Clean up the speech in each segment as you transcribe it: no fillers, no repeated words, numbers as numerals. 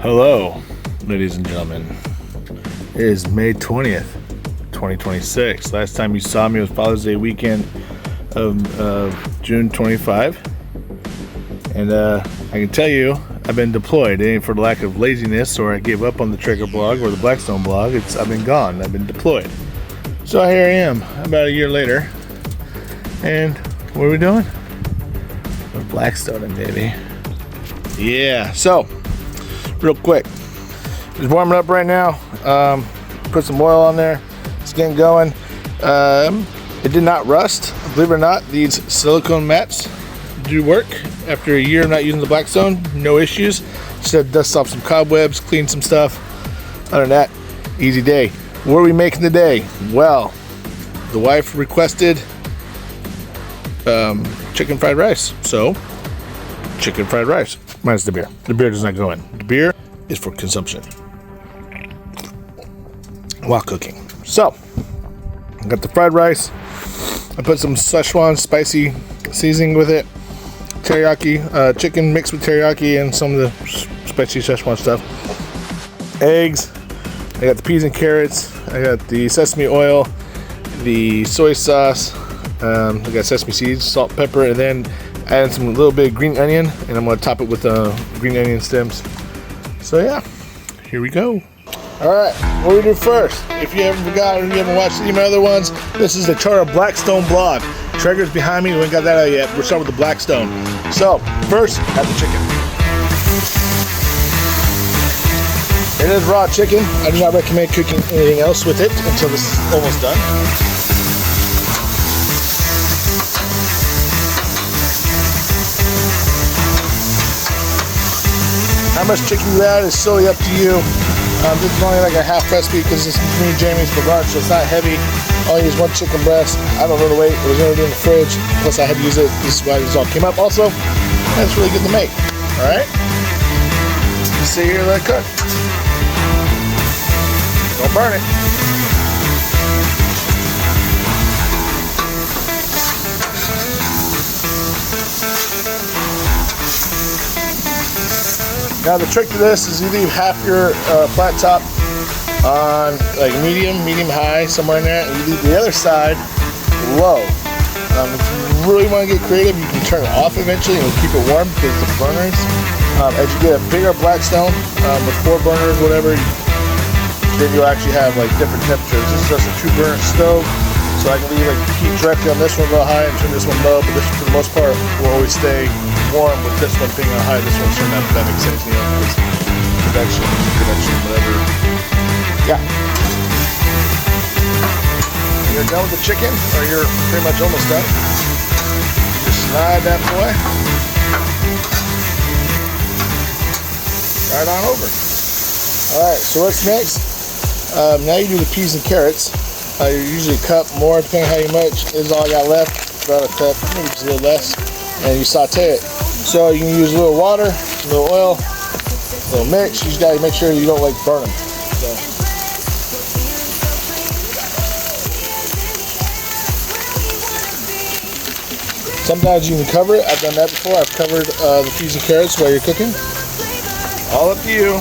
Hello, ladies and gentlemen. It is May 20th, 2026. Last time you saw me was Father's Day weekend of June 25. And I can tell you, I've been deployed. It ain't for the lack of laziness or I gave up on the Traeger blog or the Blackstone blog. I've been gone. I've been deployed. So here I am, about a year later. And what are we doing? We're Blackstoning, baby. Yeah, so real quick, just warming up right now. Put some oil on there. It's getting going. It did not rust. Believe it or not, these silicone mats do work. After a year of not using the Blackstone, no issues. Just had to dust off some cobwebs, clean some stuff. Other than that, easy day. What are we making today? Well, the wife requested chicken fried rice. So, chicken fried rice. Minus the beer. The beer does not go in. The beer is for consumption while cooking. So, I got the fried rice. I put some Szechuan spicy seasoning with it. Teriyaki, chicken mixed with teriyaki and some of the spicy Szechuan stuff. Eggs. I got the peas and carrots. I got the sesame oil, the soy sauce. I got sesame seeds, salt, pepper, and then adding some little bit of green onion, and I'm going to top it with green onion stems. So yeah, here we go. Alright, what do we do first? If you haven't forgotten, or you haven't watched any of my other ones, this is the Chara Blackstone blog. Traeger's behind me, we ain't got that out yet. We're starting with the Blackstone. So, first, add the chicken. It is raw chicken. I do not recommend cooking anything else with it until this is almost done. How much chicken you add is solely up to you. This is only like a half recipe because this is me and Jamie's for lunch, so it's not heavy. I only use one chicken breast. I don't know the weight. It was already in the fridge. Plus, I had to use it. This is why this all came up. Also, that's really good to make. All right. Just sit here and let it cook. Don't burn it. Now the trick to this is you leave half your flat top on like medium high, somewhere in there, and you leave the other side low. If you really want to get creative, you can turn it off eventually and it'll keep it warm because of the burners. As you get a bigger Blackstone with 4 burners, whatever, then you'll actually have like different temperatures. This is just a 2-burner stove, so I can leave like heat directly on this one real high and turn this one low, but this for the most part will always stay warm with this one being on high, this one's turned down, if that makes sense, you know, because production, whatever. Yeah. When you're done with the chicken, or you're pretty much almost done, just slide that boy right on over. Alright, so what's next? Now you do the peas and carrots. You usually cut more, depending on how much. This is all I got left. About a cup, maybe just a little less. And you saute it. So you can use a little water, a little oil, a little mix. You just gotta make sure you don't like burn them. So. Sometimes you can cover it. I've done that before. I've covered the peas and carrots while you're cooking. All up to you.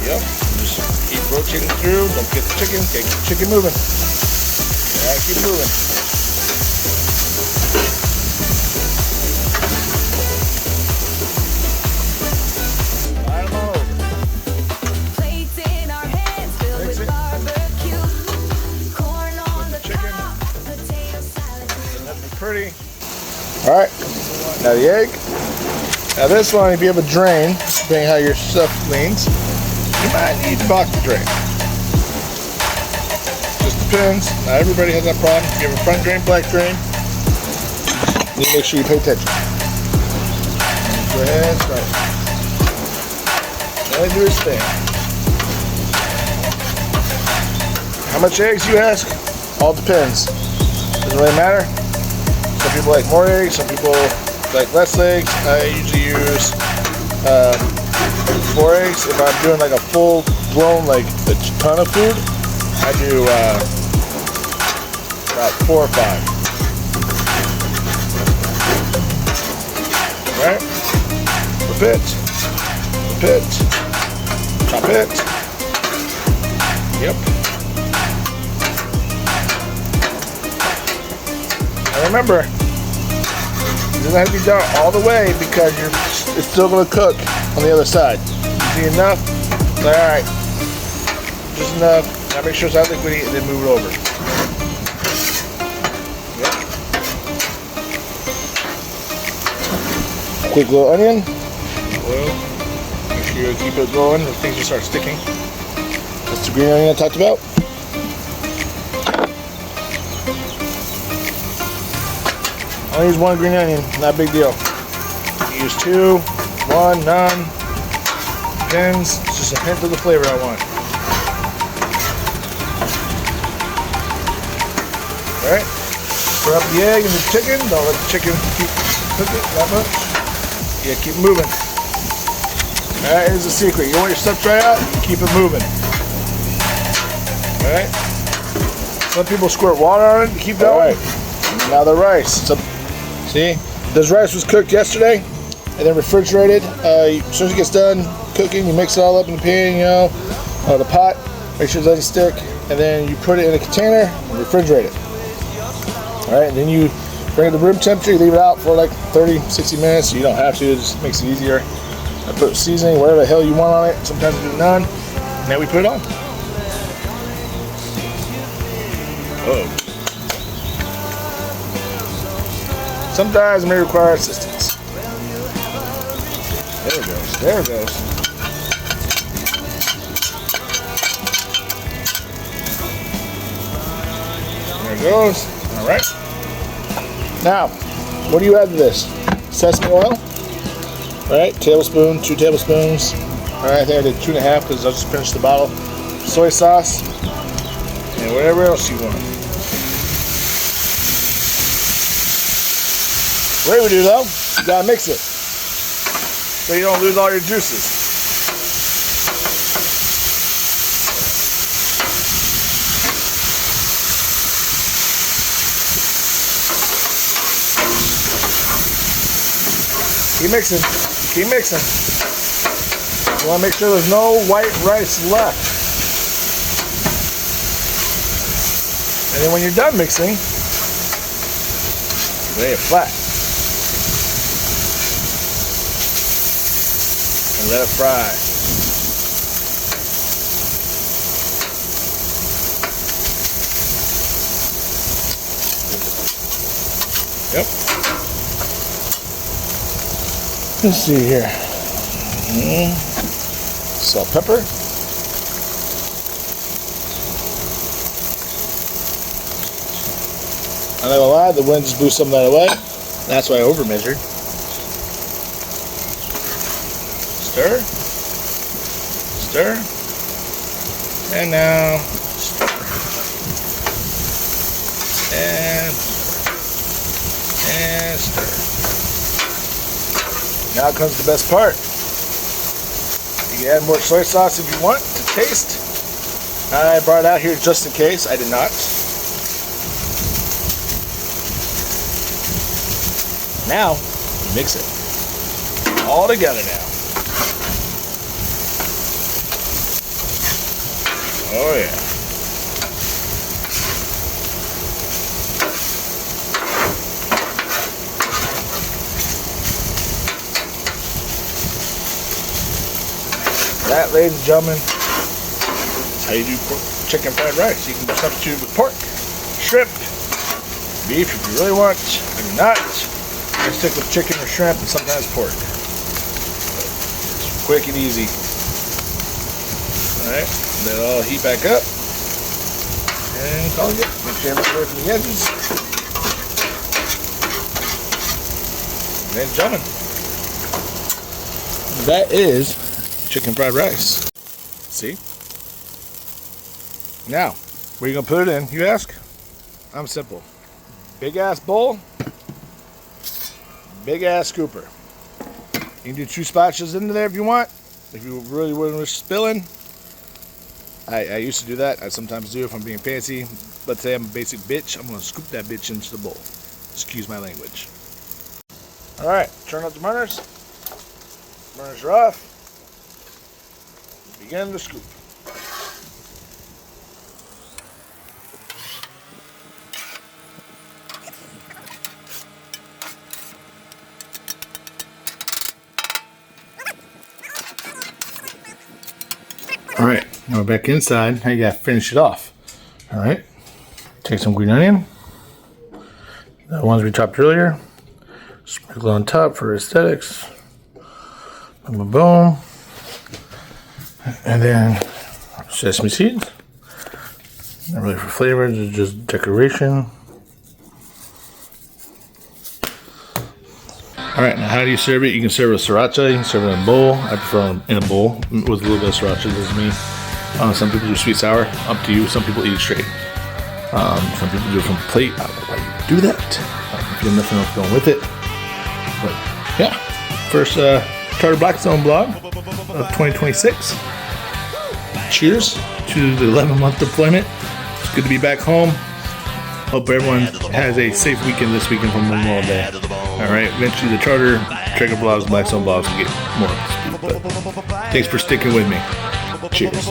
Yep. Just keep rotating through. Don't get the chicken. Okay, keep the chicken moving. Yeah, keep moving. Slide them all over. Plates in our hands filled with barbecue. Corn on the chicken. Potato salad. That's pretty. All right. Now the egg. Now this one, if you have a drain, depending how your stuff leans, you might need to box the drain. Just depends. Not everybody has that problem. If you have a front drain, black drain, you need to make sure you pay attention. Go ahead and start. Let it do its thing. How much eggs you ask? All depends. Doesn't really matter. Some people like more eggs, some people like less eggs. I usually use 4 eggs. If I'm doing like a full blown, like a ton of food, I do about 4 or 5. Alright? Flip it. Flip it. Chop it. Yep. And remember, it doesn't have to be done all the way because it's still going to cook on the other side. You see enough? Alright. Just enough. Now make sure it's not liquidy and then move it over. Yep. Quick little onion. Oil. Make sure you keep it going or things will start sticking. That's the green onion I talked about. I only use 1 green onion, not a big deal. You use 2, 1, none. Depends, it's just a hint of the flavor I want. Alright, stir up the egg and the chicken. Don't let the chicken keep cooking that much. Yeah, keep moving. Alright, here's the secret. You want your stuff dry out, keep it moving. Alright. Some people squirt water on it to keep going. Alright, now the rice. See, this rice was cooked yesterday and then refrigerated. As soon as it gets done cooking, you mix it all up in the pan, you know, or the pot. Make sure it doesn't stick, and then you put it in a container and refrigerate it. All right, and then you bring it to room temperature. You leave it out for like 30, 60 minutes. You don't have to; it just makes it easier. I put seasoning, whatever the hell you want on it. Sometimes we do none, and then we put it on. Oh. Sometimes it may require assistance. There it goes. There it goes. There it goes. All right. Now, what do you add to this? Sesame oil. All right, tablespoon, 2 tablespoons. All right, I think I did 2.5 because I just finished the bottle. Soy sauce and whatever else you want. What we do though, you gotta mix it so you don't lose all your juices. Keep mixing, keep mixing. You wanna make sure there's no white rice left. And then when you're done mixing, lay it flat. And let it fry. Yep. Let's see here. Salt, pepper. I'm not gonna lie, the wind just blew some of that away. That's why I over measured. Stir, stir, and now stir, and stir. Now comes the best part. You can add more soy sauce if you want to taste. I brought it out here just in case. I did not. Now you mix it all together now. Oh yeah. That, ladies and gentlemen, is how you do chicken fried rice. You can substitute with pork, shrimp, beef if you really want. If not, I stick with chicken or shrimp and sometimes pork. It's quick and easy. Alright, let it all heat back up. And call it good. Make sure it's away from the edges. Ladies and gentlemen, that is chicken fried rice. See? Now, where are you going to put it in, you ask? I'm simple. Big ass bowl, big ass scooper. You can do 2 spatulas into there if you want. If you really wouldn't wish spilling. I used to do that. I sometimes do if I'm being fancy. Let's say I'm a basic bitch. I'm gonna scoop that bitch into the bowl. Excuse my language. All right, turn up the burners. Burners are off. Begin to scoop. All right, now we're back inside. Now you gotta finish it off. All right, take some green onion, the ones we chopped earlier, sprinkle on top for aesthetics. Boom, boom, and then sesame seeds. Not really for flavor, it's just decoration. All right, now how do you serve it? You can serve it with sriracha, you can serve it in a bowl. I prefer them in a bowl with a little bit of sriracha, this is me. Some people do sweet sour, up to you. Some people eat it straight. Some people do it from a plate. I don't know why you do that. If you have nothing else going with it. But yeah, first Charter Blackstone blog of 2026. Cheers to the 11-month deployment. It's good to be back home. Hope everyone has a safe weekend this weekend from Memorial Day. Alright, eventually the Charter, Traeger blogs, Blackstone blogs will get more up to speed. But thanks for sticking with me. Cheers.